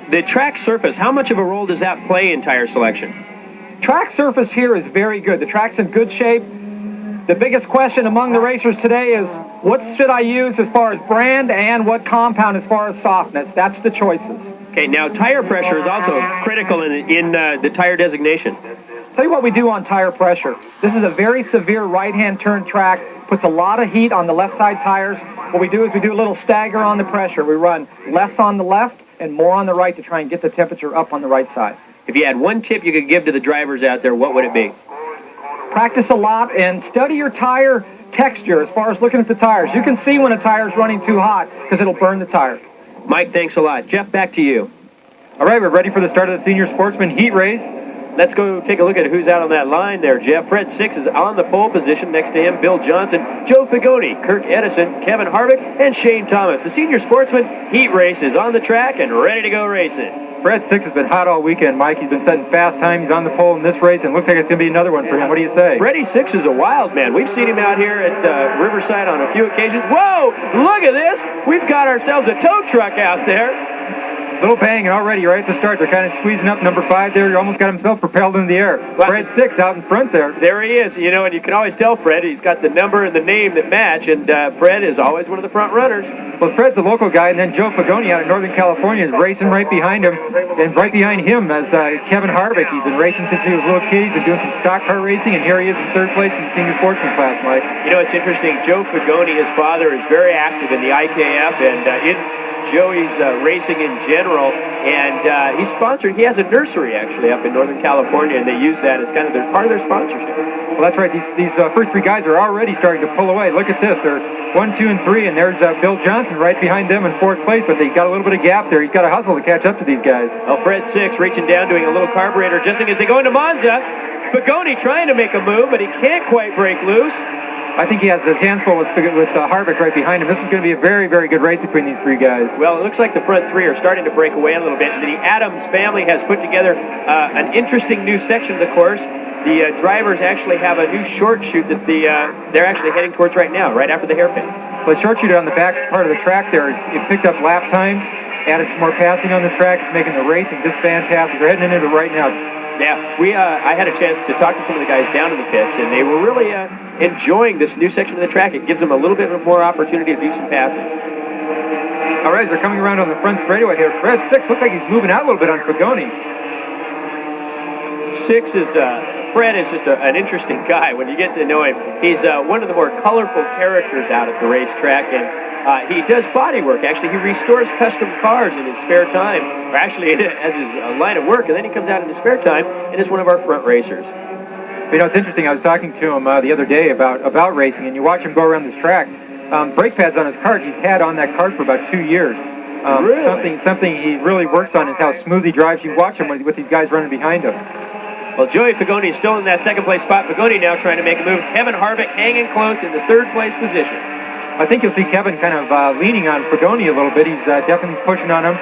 the track surface, how much of a role does that play in tire selection? Track surface here is very good. The track's in good shape. The biggest question among the racers today is, what should I use as far as brand and what compound as far as softness? That's the choices. Okay, now tire pressure is also critical in the tire designation. Tell you what we do on tire pressure. This is a very severe right-hand turn track, puts a lot of heat on the left side tires. What we do is we do a little stagger on the pressure. We run less on the left and more on the right to try and get the temperature up on the right side. If you had one tip you could give to the drivers out there, what would it be? Practice a lot and study your tire texture as far as looking at the tires. You can see when a tire is running too hot because it'll burn the tire. Mike, thanks a lot. Jeff, back to you. All right, we're ready for the start of the senior sportsman heat race. Let's go take a look at who's out on that line there, Jeff. Fred Six is on the pole position. Next to him, Bill Johnson, Joe Fagoni, Kirk Edison, Kevin Harvick, and Shane Thomas. The senior sportsman heat race is on the track and ready to go racing. Fred Six has been hot all weekend, Mike. He's been setting fast time. He's on the pole in this race, and looks like it's going to be another one for him. What do you say? Freddie Six is a wild man. We've seen him out here at Riverside on a few occasions. Whoa! Look at this! We've got ourselves a tow truck out there. Little bang already right at the start. They're kind of squeezing up number 5 there. He almost got himself propelled in the air. Well, Fred Six out in front there. There he is. You know, and you can always tell Fred. He's got the number and the name that match, and Fred is always one of the front runners. Well, Fred's a local guy, and then Joe Fagoni out of Northern California is racing right behind him. And right behind him is Kevin Harvick. He's been racing since he was a little kid. He's been doing some stock car racing, and here he is in 3rd place in the senior sportsman class, Mike. You know, it's interesting. Joe Fagoni, his father, is very active in the IKF and in Joey's racing in general, and he's sponsored. He has a nursery actually up in Northern California, and they use that as kind of part of their sponsorship. Well, that's right. These first 3 guys are already starting to pull away. Look at this. They're 1, 2, and 3, and there's Bill Johnson right behind them in 4th place, but they got a little bit of gap there. He's got to hustle to catch up to these guys. Well, Fred Six reaching down, doing a little carburetor adjusting as they go into Monza. Fagoni trying to make a move, but he can't quite break loose. I think he has his hands full with Harvick right behind him. This is going to be a very, very good race between these 3 guys. Well, it looks like the front 3 are starting to break away a little bit. The Adams family has put together an interesting new section of the course. The drivers actually have a new short chute that they're actually heading towards right now, right after the hairpin. Well, the short chute on the back part of the track there, it picked up lap times, added some more passing on this track. It's making the racing just fantastic. They're heading into it right now. Yeah, I had a chance to talk to some of the guys down in the pits, and they were really enjoying this new section of the track. It gives them a little bit more opportunity to do some passing. All right, they're coming around on the front straightaway here. Fred Six looks like he's moving out a little bit on Fagoni. Fred is just an interesting guy. When you get to know him, he's one of the more colorful characters out at the racetrack, and he does body work. Actually, he restores custom cars in his spare time, or actually as his line of work, and then he comes out in his spare time and is one of our front racers. You know, it's interesting. I was talking to him the other day about racing, and you watch him go around this track. Brake pads on his kart, he's had on that kart for about 2 years. Really? Something he really works on is how smooth he drives. You watch him with these guys running behind him. Well, Joey Fagoni is still in that 2nd place spot. Fagoni now trying to make a move. Kevin Harvick hanging close in the 3rd place position. I think you'll see Kevin kind of leaning on Fagoni a little bit. He's definitely pushing on him,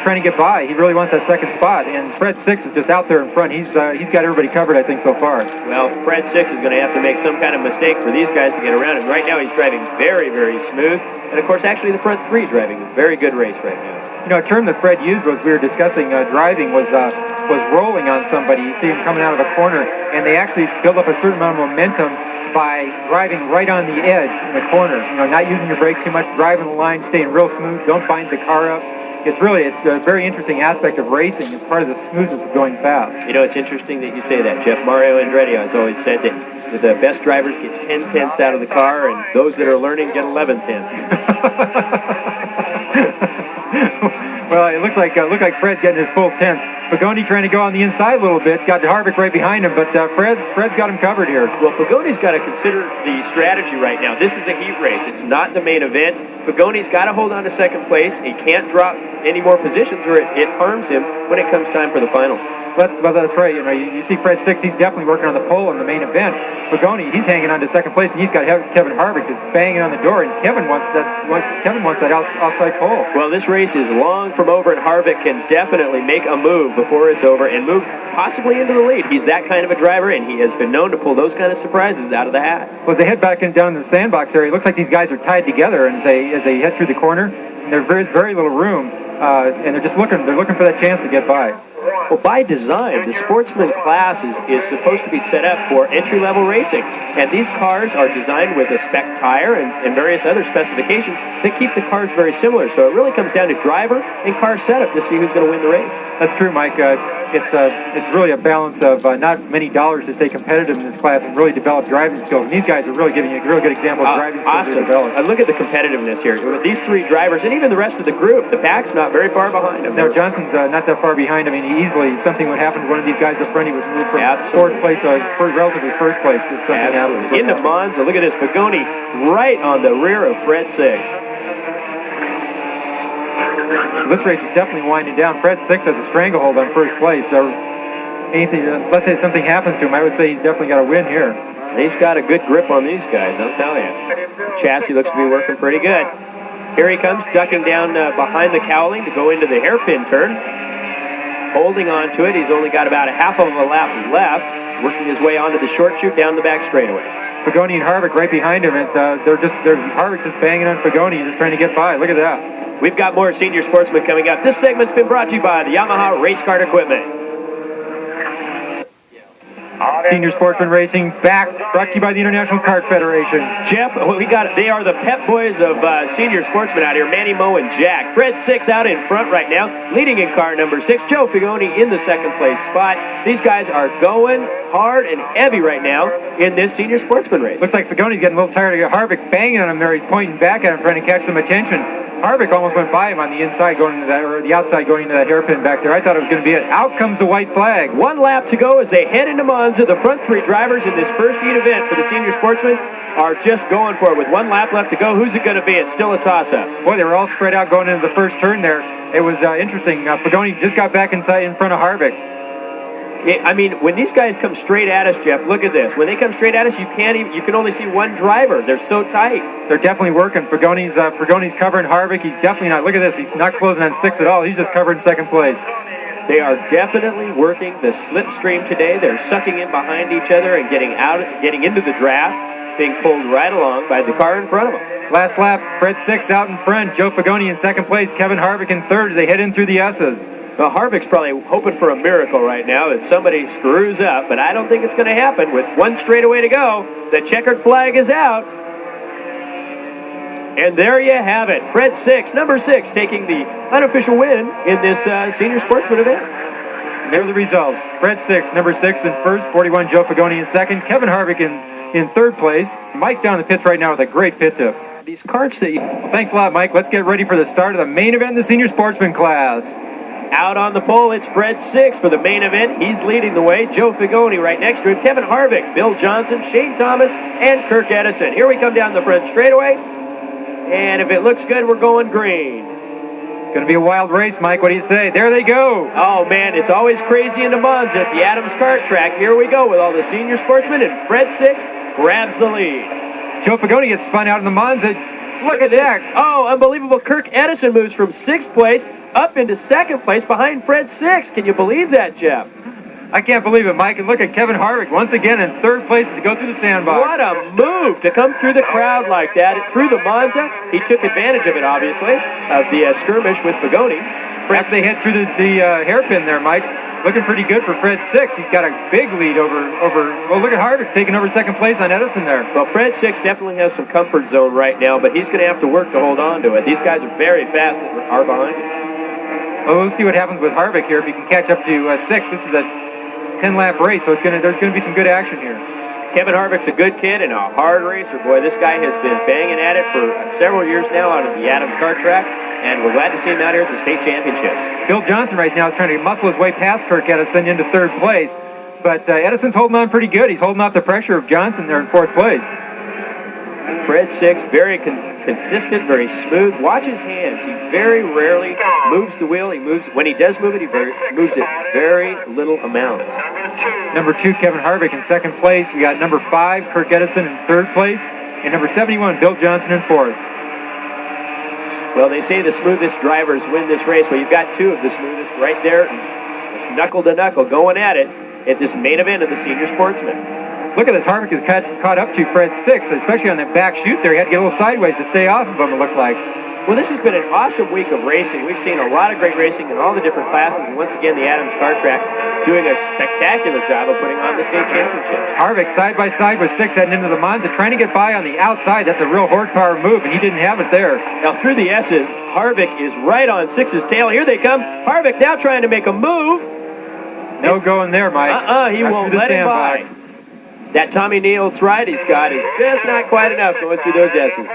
trying to get by. He really wants that 2nd spot, and Fred Six is just out there in front. He's got everybody covered, I think, so far. Well, Fred Six is going to have to make some kind of mistake for these guys to get around him. Right now, he's driving very, very smooth, and of course, actually, the front 3 driving a very good race right now. You know, a term that Fred used was we were discussing driving was rolling on somebody. You see him coming out of a corner, and they actually build up a certain amount of momentum by driving right on the edge in the corner. You know, not using your brakes too much, driving the line, staying real smooth, don't bind the car up. It's a very interesting aspect of racing. It's part of the smoothness of going fast. You know, it's interesting that you say that, Jeff. Mario Andretti has always said that the best drivers get 10 tenths out of the car, and those that are learning get 11 tenths. Well, it looks like Fred's getting his full tenth. Fagoni trying to go on the inside a little bit. Got Harvick right behind him, but Fred's got him covered here. Well, Fagoni's got to consider the strategy right now. This is a heat race. It's not the main event. Fagoni's got to hold on to 2nd place. He can't drop any more positions or it harms him when it comes time for the final. Well, that's right. You know, you see Fred Six, he's definitely working on the pole in the main event. Fagoni, he's hanging on to 2nd place, and he's got Kevin Harvick just banging on the door, and Kevin wants that outside pole. Well, this race is long from over, and Harvick can definitely make a move before it's over and move possibly into the lead. He's that kind of a driver, and he has been known to pull those kind of surprises out of the hat. Well, as they head back down in the sandbox area, it looks like these guys are tied together, and as they head through the corner, and there's very little room. and they're just looking for that chance to get by. Well, by design, the sportsman class is supposed to be set up for entry-level racing. And these cars are designed with a spec tire and various other specifications that keep the cars very similar. So it really comes down to driver and car setup to see who's going to win the race. That's true, Mike. It's really a balance of not many dollars to stay competitive in this class and really develop driving skills. And these guys are really giving you a real good example of driving skills they developed. Look at the competitiveness here. With these three drivers and even the rest of the group, the pack's not very far behind them. No, Johnson's not that far behind. I mean, easily, if something would happen to one of these guys up front, he would move from fourth place to relatively first place if something happened. Into Monza, look at this. Pagoni right on the rear of Fred 6. This race is definitely winding down. Fred 6 has a stranglehold on first place. So let's say something happens to him, I would say he's definitely got a win here. He's got a good grip on these guys, I'll tell you. Chassis looks to be working pretty good. Here he comes, ducking down behind the cowling to go into the hairpin turn. Holding on to it. He's only got about a half of a lap left, working his way onto the short chute down the back straightaway. Pagoni and Harvick right behind him, and Harvick's just banging on Pagoni and just trying to get by. Look at that. We've got more senior sportsmen coming up. This segment's been brought to you by the Yamaha Race Kart Equipment. Senior Sportsman Racing back, brought to you by the International Kart Federation. Jeff, they are the pep boys of senior sportsmen out here, Manny, Mo, and Jack. Fred 6 out in front right now, leading in car number 6. Joe Pagoni in the second place spot. These guys are going hard and heavy right now in this senior sportsman race. Looks like Pagoni's getting a little tired of Harvick banging on him there. He's pointing back at him, trying to catch some attention. Harvick almost went by him on the inside going into that, or the outside going into that hairpin back there. I thought it was going to be it. Out comes the white flag. 1 lap to go as they head into Monza. The front 3 drivers in this first heat event for the senior sportsmen are just going for it. With 1 lap left to go, who's it going to be? It's still a toss-up. Boy, they were all spread out going into the first turn there. It was interesting. Pagoni just got back inside in front of Harvick. I mean, when these guys come straight at us, Jeff, look at this. When they come straight at us, you can only see one driver. They're so tight. They're definitely working. Pagoni's covering Harvick. He's definitely not. Look at this. He's not closing on 6 at all. He's just covering second place. They are definitely working the slipstream today. They're sucking in behind each other and getting into the draft, being pulled right along by the car in front of them. Last lap, Fred 6 out in front. Joe Pagoni in second place. Kevin Harvick in third as they head in through the S's. Well, Harvick's probably hoping for a miracle right now that somebody screws up, but I don't think it's going to happen. With 1 straightaway to go, the checkered flag is out. And there you have it. Fred 6, number 6, taking the unofficial win in this senior sportsman event. There are the results. Fred 6, number 6 in first, 41 Joe Pagoni in second, Kevin Harvick in third place. Mike's down in the pits right now with a great pit tip. These karts that Well, thanks a lot, Mike. Let's get ready for the start of the main event in the senior sportsman class. Out on the pole, it's Fred 6 for the main event. He's leading the way. Joe Pagoni right next to him. Kevin Harvick, Bill Johnson, Shane Thomas, and Kirk Edison. Here we come down the front straightaway. And if it looks good, we're going green. Going to be a wild race, Mike. What do you say? There they go. Oh, man, it's always crazy in the Monza at the Adams Kart track. Here we go with all the senior sportsmen, and Fred 6 grabs the lead. Joe Pagoni gets spun out in the Monza. Look at that. Oh, unbelievable. Kirk Edison moves from 6th place up into 2nd place behind Fred 6. Can you believe that, Jeff? I can't believe it, Mike. And look at Kevin Harvick once again in 3rd place to go through the sandbox. What a move to come through the crowd like that. Through the Monza. He took advantage of it, obviously, of the skirmish with Pagoni. After they head through the hairpin there, Mike. Looking pretty good for Fred 6. He's got a big lead over. Well, look at Harvick taking over 2nd place on Edison there. Well, Fred 6 definitely has some comfort zone right now, but he's going to have to work to hold on to it. These guys are very fast that are behind him. Well, we'll see what happens with Harvick here. If he can catch up to 6, this is a 10-lap race, so there's going to be some good action here. Kevin Harvick's a good kid and a hard racer. Boy, this guy has been banging at it for several years now out of the Adams Kart track, and we're glad to see him out here at the state championships. Bill Johnson right now is trying to muscle his way past Kirk Edison into 3rd place, but Edison's holding on pretty good. He's holding off the pressure of Johnson there in 4th place. Fred 6, very consistent, very smooth. Watch his hands. He very rarely moves the wheel. When he does move it, he moves it very little amounts. Number 2, Kevin Harvick in 2nd place. We got number 5, Kirk Edison in 3rd place, and number 71, Bill Johnson in 4th. Well, they say the smoothest drivers win this race. Well, you've got 2 of the smoothest right there, just knuckle to knuckle, going at it at this main event of the senior sportsman. Look at this. Harvick is caught up to Fred 6, especially on that back chute there. He had to get a little sideways to stay off of him, it looked like. Well, this has been an awesome week of racing. We've seen a lot of great racing in all the different classes, and once again, the Adams Kart Track doing a spectacular job of putting on the state championship. Harvick side by side with 6 heading into the Monza, trying to get by on the outside. That's a real horsepower move, and he didn't have it there. Now through the S's, Harvick is right on 6's tail. Here they come. Harvick now trying to make a move. No going there, Mike. He won't let him by. That Tommy Nields ride he's got is just not quite enough going through those S's.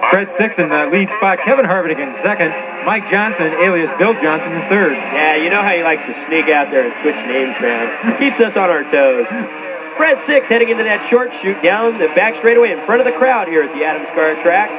Fred 6 in the lead spot. Kevin Harvick in second. Mike Johnson, alias Bill Johnson, in third. Yeah, you know how he likes to sneak out there and switch names, man. Keeps us on our toes. Fred 6 heading into that short chute down the back straightaway in front of the crowd here at the Adams Kart Track.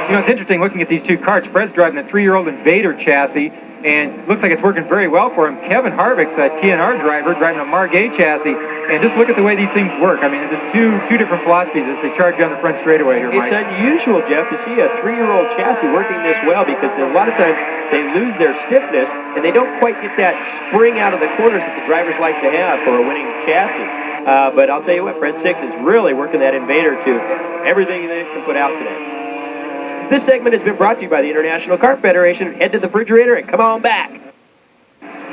You know, it's interesting looking at these two karts. Fred's driving a 3-year-old Invader chassis, and looks like it's working very well for him. Kevin Harvick's a TNR driver driving a Margay chassis, and just look at the way these things work. I mean, they're just two different philosophies as they charge down the front straightaway here, Mike. It's unusual, Jeff, to see a 3-year-old chassis working this well, because a lot of times they lose their stiffness and they don't quite get that spring out of the corners that the drivers like to have for a winning chassis. But I'll tell you what, Fred 6 is really working that Invader to everything they can put out today. This segment has been brought to you by the International Kart Federation. Head to the refrigerator and come on back.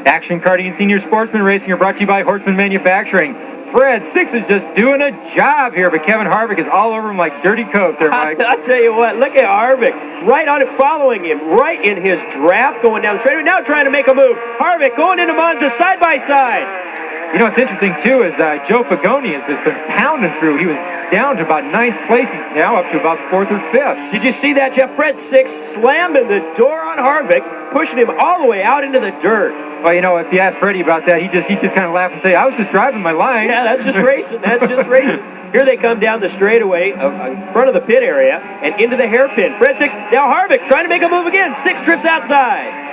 Action Karting and Senior Sportsman Racing are brought to you by Horseman Manufacturing. Fred 6 is just doing a job here, but Kevin Harvick is all over him like dirty coat there, Mike. I'll tell you what, look at Harvick right on it, following him, right in his draft, going down the straightaway, now trying to make a move. Harvick going into Monza side by side. You know what's interesting, too, is Joe Fagoni has been pounding through. He was down to about 9th place. He's now up to about 4th or 5th. Did you see that, Jeff? Fred 6 slamming the door on Harvick, pushing him all the way out into the dirt. Well, you know, if you ask Freddie about that, he just kind of laughed and say, I was just driving my line. Yeah, that's just racing. That's just racing. Here they come down the straightaway in front of the pit area and into the hairpin. Fred 6, now Harvick trying to make a move again. 6 drifts outside.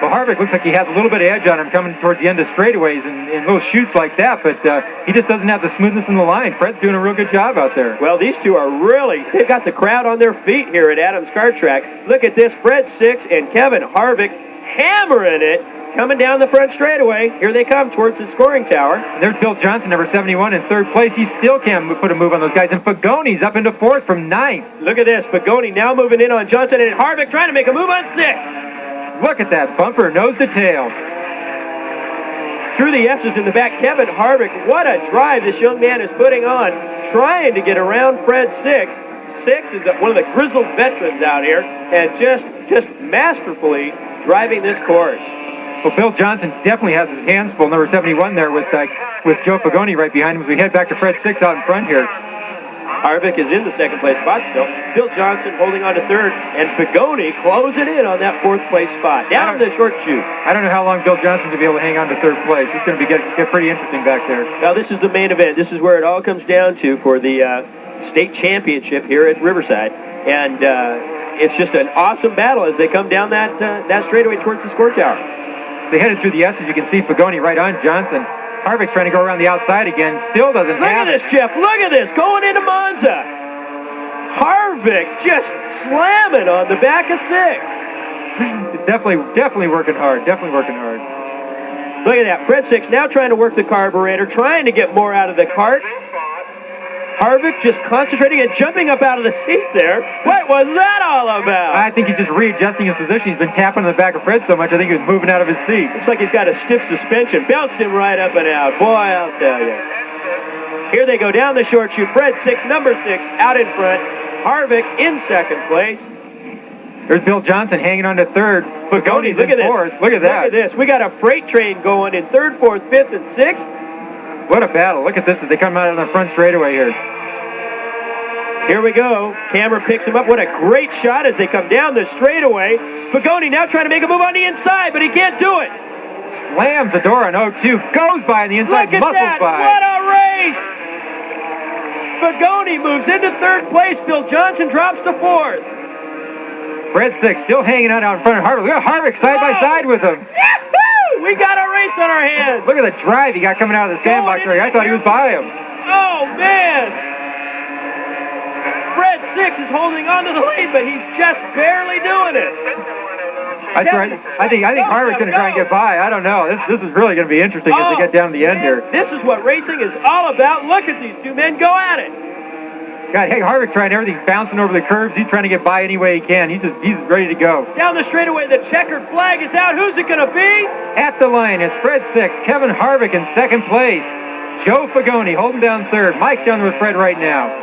Well, Harvick looks like he has a little bit of edge on him coming towards the end of straightaways and little shoots like that, but he just doesn't have the smoothness in the line. Fred's doing a real good job out there. Well, these two are they've got the crowd on their feet here at Adams Kart Track. Look at this, Fred 6 and Kevin Harvick hammering it, coming down the front straightaway. Here they come towards the scoring tower. And there's Bill Johnson, number 71, in 3rd place. He still can't put a move on those guys, and Fagoni's up into 4th from 9th. Look at this, Fagoni now moving in on Johnson, and Harvick trying to make a move on 6. Look at that bumper, nose to tail. Through the S's in the back, Kevin Harvick, what a drive this young man is putting on, trying to get around Fred 6. 6 is one of the grizzled veterans out here, and just masterfully driving this course. Well, Bill Johnson definitely has his hands full, number 71 there with Joe Fagoni right behind him as we head back to Fred 6 out in front here. Harvick is in the 2nd place spot still. Bill Johnson holding on to 3rd, and Fagoni closing in on that 4th place spot. Down the short chute. I don't know how long Bill Johnson will be able to hang on to 3rd place. It's going to get pretty interesting back there. Now, this is the main event. This is where it all comes down to for the state championship here at Riverside. And it's just an awesome battle as they come down that straightaway towards the score tower. As they headed through the S's, you can see Fagoni right on Johnson. Harvick's trying to go around the outside again. Still doesn't have it. Look at this, Jeff. Look at this. Going into Monza. Harvick just slamming on the back of 6. Definitely working hard. Definitely working hard. Look at that. Fred 6 now trying to work the carburetor, trying to get more out of the kart. Harvick just concentrating and jumping up out of the seat there. What was that all about? I think he's just readjusting his position. He's been tapping on the back of Fred so much, I think he was moving out of his seat. Looks like he's got a stiff suspension. Bounced him right up and out. Boy, I'll tell you. Here they go down the short chute. Fred 6, number 6, out in front. Harvick in 2nd place. There's Bill Johnson hanging on to 3rd. Fagoni's in 4th. Look at that. Look at this. We got a freight train going in 3rd, 4th, 5th, and 6th. What a battle. Look at this as they come out on the front straightaway here. Here we go. Camera picks him up. What a great shot as they come down the straightaway. Fagoni now trying to make a move on the inside, but he can't do it. Slams the door on 0-2. Goes by on the inside. Look at muscles that. by. What a race. Fagoni moves into 3rd place. Bill Johnson drops to 4th. Fred 6 still hanging out in front of Harvick. Look at Harvick side by side with him. Yahoo! We got a race on our hands. Look at the drive he got coming out of the sandbox area. I thought he was by him. Oh, man. Fred 6 is holding on to the lead, but he's just barely doing it. That's right. I think Harvick's going to try and get by. I don't know. This is really going to be interesting as they get down to the end here. This is what racing is all about. Look at these two men go at it. God, hey, Harvick's trying everything, bouncing over the curbs. He's trying to get by any way he can. He's ready to go. Down the straightaway, the checkered flag is out. Who's it going to be? At the line is Fred 6, Kevin Harvick in second place. Joe Fagoni holding down third. Mike's down there with Fred right now.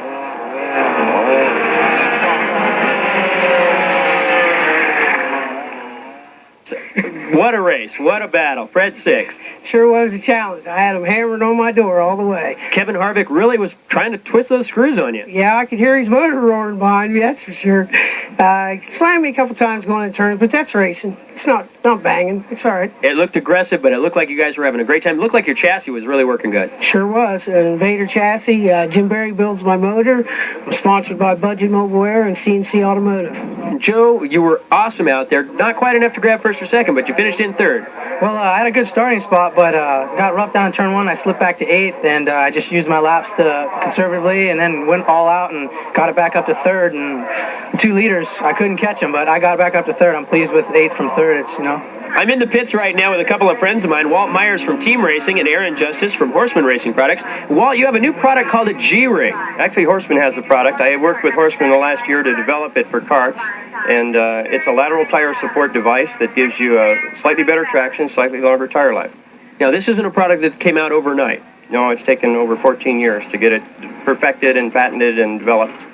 What a race. What a battle. Fred 6. Sure was a challenge. I had him hammered on my door all the way. Kevin Harvick really was trying to twist those screws on you. Yeah, I could hear his motor roaring behind me, that's for sure. Slammed me a couple times going in turns, but that's racing. It's not banging. It's all right. It looked aggressive, but it looked like you guys were having a great time. It looked like your chassis was really working good. Sure was. An Invader chassis. Jim Berry builds my motor. I'm sponsored by Budget Mobile Air and CNC Automotive. Joe, you were awesome out there. Not quite enough to grab first or second, but you finished in third. Well, I had a good starting spot, but got roughed down in turn 1. I slipped back to 8th, and I just used my laps conservatively, and then went all out and got it back up to 3rd. And the 2 leaders, I couldn't catch them, but I got back up to 3rd. I'm pleased with 8th from 3rd. It's, I'm in the pits right now with a couple of friends of mine, Walt Myers from Team Racing and Aaron Justice from Horseman Racing Products. Walt, you have a new product called a G-Ring. Actually, Horseman has the product. I worked with Horseman the last year to develop it for karts, and it's a lateral tire support device that gives you a slightly better traction, slightly longer tire life. Now, this isn't a product that came out overnight. No, it's taken over 14 years to get it perfected and patented and developed.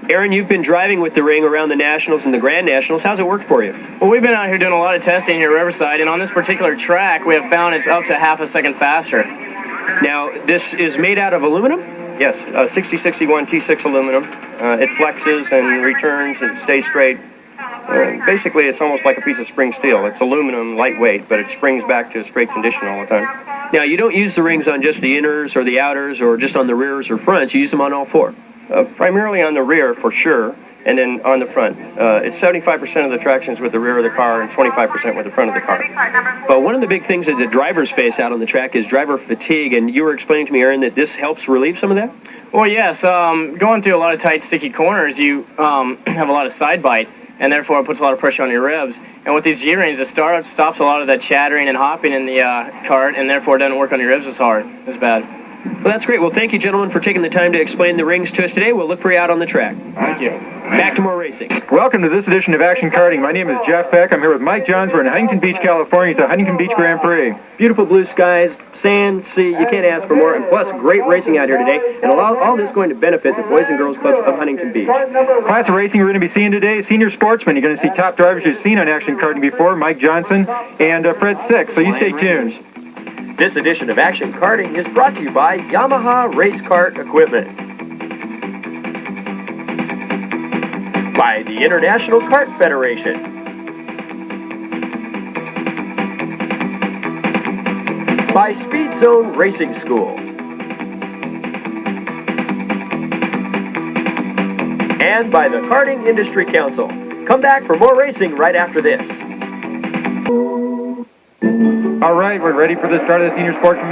Aaron, you've been driving with the ring around the Nationals and the Grand Nationals. How's it worked for you? Well, we've been out here doing a lot of testing here at Riverside, and on this particular track, we have found it's up to half a second faster. Now, this is made out of aluminum? Yes, 6061 T6 aluminum. It flexes and returns and stays straight. Basically, it's almost like a piece of spring steel. It's aluminum, lightweight, but it springs back to a straight condition all the time. Now, you don't use the rings on just the inners or the outers or just on the rears or fronts. You use them on all 4. Primarily on the rear, for sure, and then on the front. It's 75% of the tractions with the rear of the car and 25% with the front of the car. But one of the big things that the drivers face out on the track is driver fatigue, and you were explaining to me, Aaron, that this helps relieve some of that? Well, yes. Going through a lot of tight, sticky corners, you have a lot of side bite, and therefore it puts a lot of pressure on your ribs. And with these G-rings, it stops a lot of that chattering and hopping in the cart, and therefore it doesn't work on your ribs as hard, as bad. Well, that's great. Well, thank you, gentlemen, for taking the time to explain the rings to us today. We'll look for you out on the track. Thank you. Back to more racing. Welcome to this edition of Action Karting. My name is Jeff Peck. I'm here with Mike Johns. We're in Huntington Beach, California. It's a Huntington Beach Grand Prix. Beautiful blue skies, sand, sea. You can't ask for more. And plus, great racing out here today. And all this going to benefit the Boys and Girls Clubs of Huntington Beach. Class of racing we're going to be seeing today, senior sportsmen. You're going to see top drivers you've seen on Action Karting before, Mike Johnson and Fred 6. So you stay tuned. This edition of Action Karting is brought to you by Yamaha Race Kart Equipment, by the International Kart Federation, by Speed Zone Racing School, and by the Karting Industry Council. Come back for more racing right after this. All right, we're ready for the start of the senior sportsman